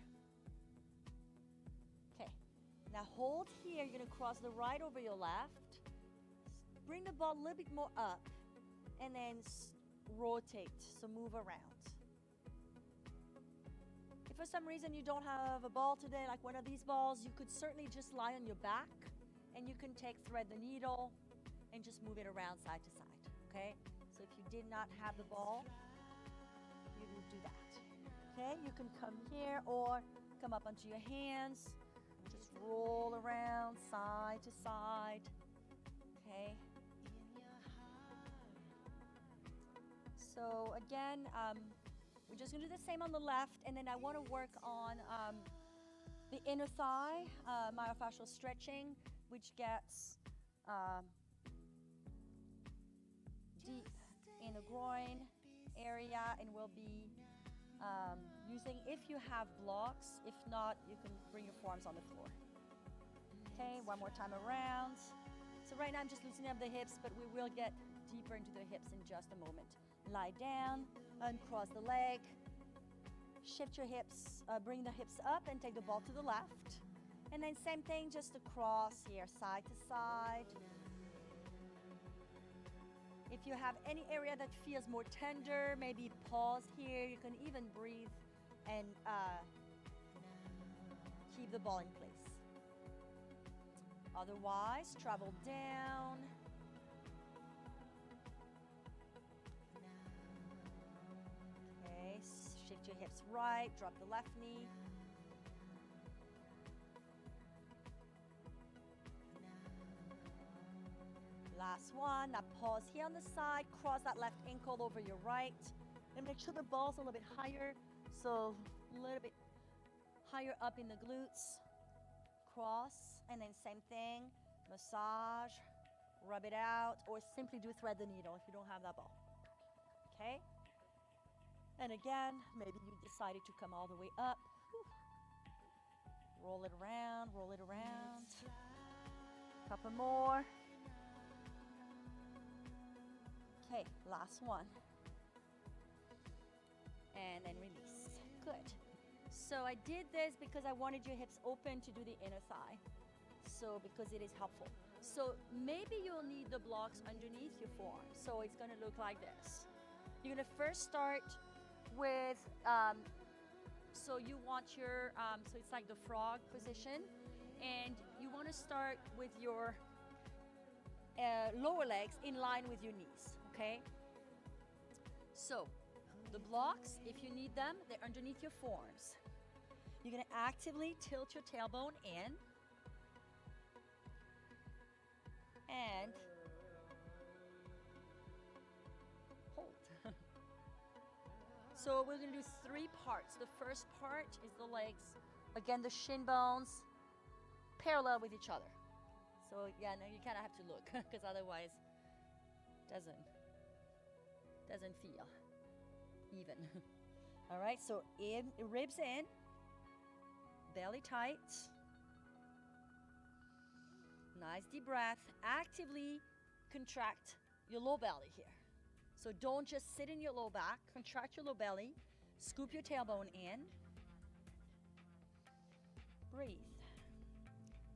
S1: Okay. Now hold here. You're going to cross the right over your left. Bring the ball a little bit more up. And then rotate. So move around. If for some reason you don't have a ball today, like one of these balls, you could certainly just lie on your back. And you can thread the needle and just move it around side to side. Okay? So if you did not have the ball, you would do that. Okay, you can come here or come up onto your hands. Just roll around side to side. Okay. So again, we're just going to do the same on the left, and then I want to work on the inner thigh, myofascial stretching, which gets deep in the groin area and will be using if you have blocks. If not, you can bring your forearms on the floor. Okay, one more time around. So right now I'm just loosening up the hips, but we will get deeper into the hips in just a moment. Lie down, uncross the leg, shift your hips, bring the hips up and take the ball to the left. And then same thing, just across here, side to side. If you have any area that feels more tender, maybe pause here. You can even breathe and keep the ball in place. Otherwise, travel down. Okay, shift your hips right, drop the left knee. Last one. Now pause here on the side, cross that left ankle over your right, and make sure the ball's a little bit higher, so a little bit higher up in the glutes. Cross, and then same thing, massage, rub it out, or simply do thread the needle if you don't have that ball. Okay? And again, maybe you decided to come all the way up. Whew. Roll it around, roll it around. Couple more. Okay, last one. And then release. Good. So I did this because I wanted your hips open to do the inner thigh. So because it is helpful. So maybe you'll need the blocks underneath your forearm. So it's going to look like this. You're going to first start with, so you want your, so it's like the frog position. And you want to start with your lower legs in line with your knees, okay? So the blocks, if you need them, they're underneath your forearms. You're going to actively tilt your tailbone in and hold. So we're going to do 3 parts. The first part is the legs, again, the shin bones parallel with each other. So yeah, no, you kind of have to look because otherwise doesn't feel even. All right, so ribs in, belly tight. Nice deep breath. Actively contract your low belly here. So don't just sit in your low back. Contract your low belly. Scoop your tailbone in. Breathe.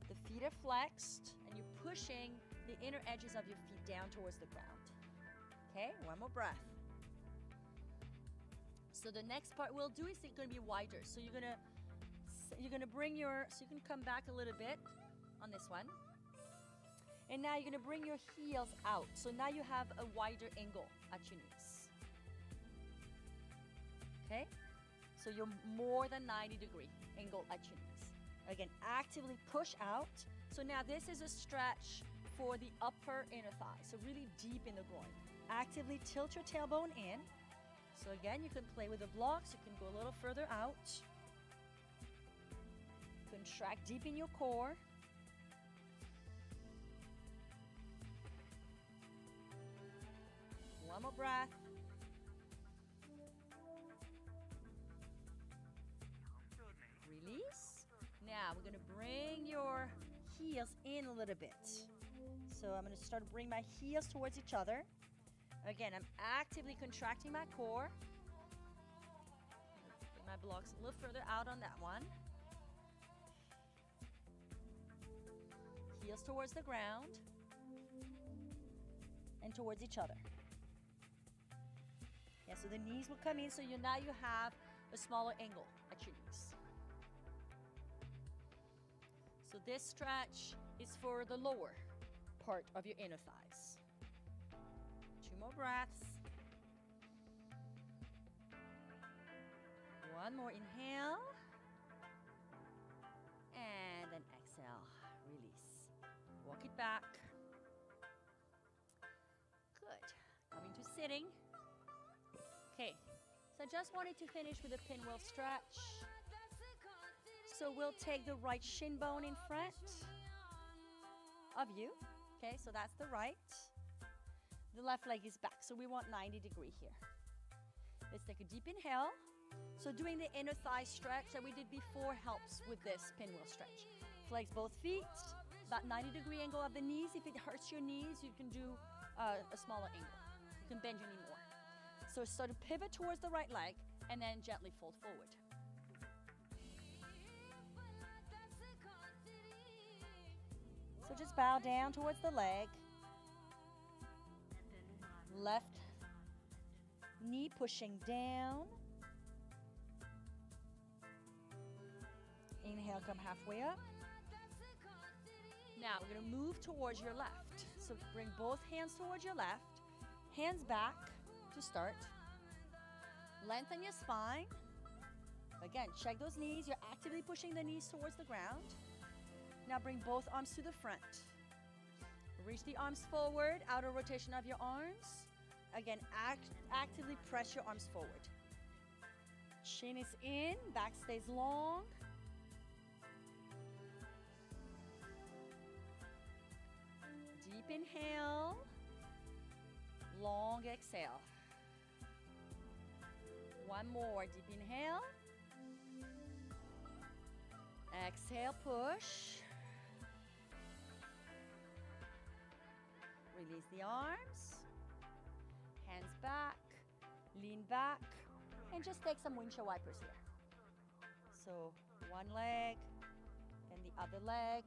S1: The feet are flexed and you're pushing the inner edges of your feet down towards the ground. Okay, one more breath. So the next part we'll do is going to be wider. So you're gonna bring your, so you can come back a little bit on this one. And now you're gonna bring your heels out. So now you have a wider angle at your knees. Okay? So you're more than 90-degree angle at your knees. Again, actively push out. So now this is a stretch for the upper inner thigh. So really deep in the groin. Actively tilt your tailbone in. So again, you can play with the blocks. You can go a little further out. Contract deep in your core. One more breath. Release. Now we're going to bring your heels in a little bit. So I'm going to start to bring my heels towards each other. Again, I'm actively contracting my core. Bring my blocks a little further out on that one. Heels towards the ground and towards each other. Yeah, so the knees will come in, so now you have a smaller angle at your knees. So this stretch is for the lower part of your inner thighs. 2 more breaths. One more inhale. And then exhale, release. Walk it back. Good. Coming to sitting. Okay, so I just wanted to finish with a pinwheel stretch. So we'll take the right shin bone in front of you. Okay, so that's the right. The left leg is back, so we want 90-degree here. Let's take a deep inhale. So doing the inner thigh stretch that we did before helps with this pinwheel stretch. Flex both feet, about 90-degree angle of the knees. If it hurts your knees, you can do a smaller angle. You can bend your knee more. So start to pivot towards the right leg and then gently fold forward. So just bow down towards the leg. Left knee pushing down. Inhale, come halfway up. Now we're going to move towards your left. So bring both hands towards your left. Hands back to start. Lengthen your spine. Again, check those knees. You're actively pushing the knees towards the ground. Now bring both arms to the front. Reach the arms forward, outer rotation of your arms. Again, actively press your arms forward. Chin is in, back stays long. Deep inhale, long exhale. One more, deep inhale. Exhale, push. Release the arms. Hands back, lean back, and just take some windshield wipers here. So one leg, and the other leg.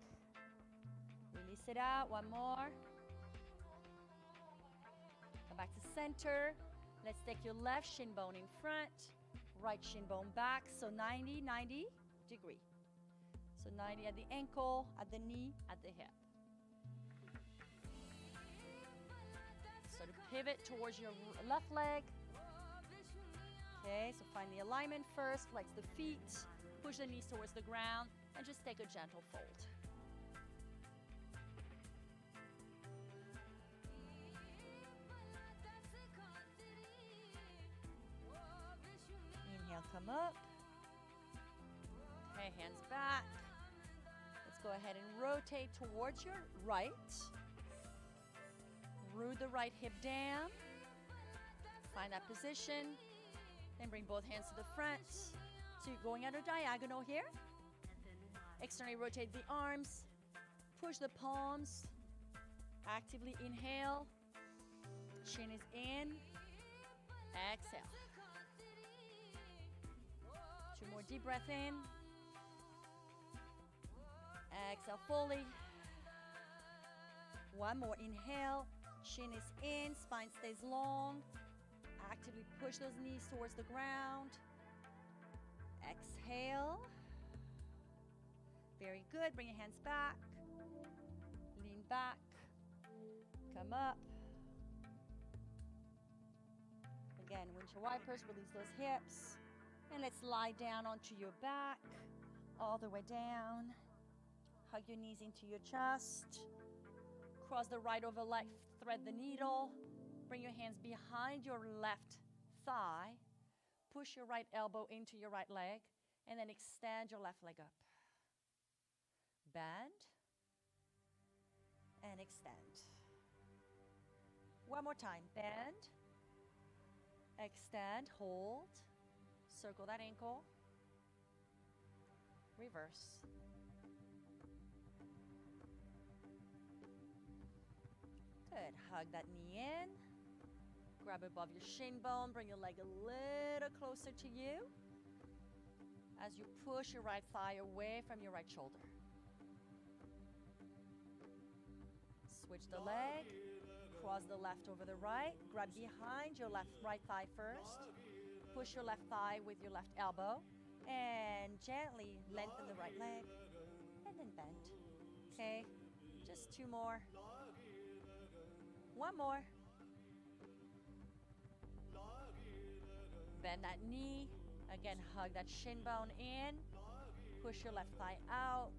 S1: Release it out. One more. Come back to center. Let's take your left shin bone in front, right shin bone back. So 90 degree. So 90 at the ankle, at the knee, at the hip. So to pivot towards your left leg. Okay, so find the alignment first, flex the feet, push the knees towards the ground, and just take a gentle fold. Inhale, come up. Okay, hands back. Let's go ahead and rotate towards your right. Root the right hip down. Find that position. Then bring both hands to the front. So you're going at a diagonal here. Externally rotate the arms. Push the palms. Actively inhale. Chin is in. Exhale. 2 more deep breath in. Exhale fully. 1 more inhale. Chin is in, spine stays long. Actively push those knees towards the ground. Exhale. Very good. Bring your hands back. Lean back. Come up. Again, windshield wipers, release those hips. And let's lie down onto your back. All the way down. Hug your knees into your chest. Cross the right over left, thread the needle. Bring your hands behind your left thigh. Push your right elbow into your right leg. And then extend your left leg up. Bend. And extend. 1 more time. Bend. Extend. Hold. Circle that ankle. Reverse. Good. Hug that knee in. Grab above your shin bone. Bring your leg a little closer to you as you push your right thigh away from your right shoulder. Switch the leg. Cross the left over the right. Grab behind your right thigh first. Push your left thigh with your left elbow. And gently lengthen the right leg. And then bend. Okay. Just 2 more. 1 more. Bend that knee. Again, hug that shin bone in. Push your left thigh out.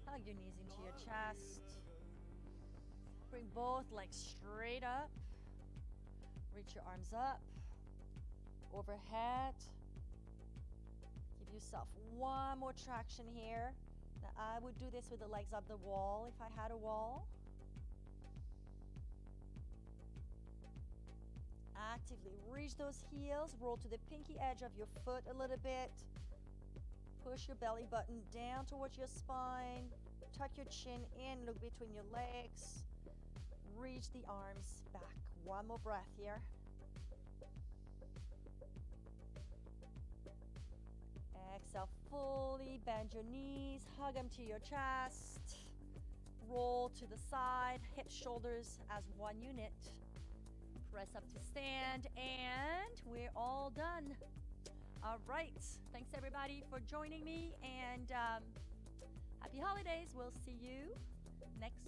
S1: Hug your knees into your chest. Bring both legs straight up. Reach your arms up. Overhead. Give yourself 1 more traction here. Now I would do this with the legs up the wall if I had a wall. Actively reach those heels. Roll to the pinky edge of your foot a little bit. Push your belly button down towards your spine. Tuck your chin in. Look between your legs. Reach the arms back. 1 more breath here. Exhale fully. Bend your knees. Hug them to your chest. Roll to the side. Hips, shoulders as 1 unit. Press up to stand. And we're all done. All right. Thanks everybody for joining me. And happy holidays. We'll see you next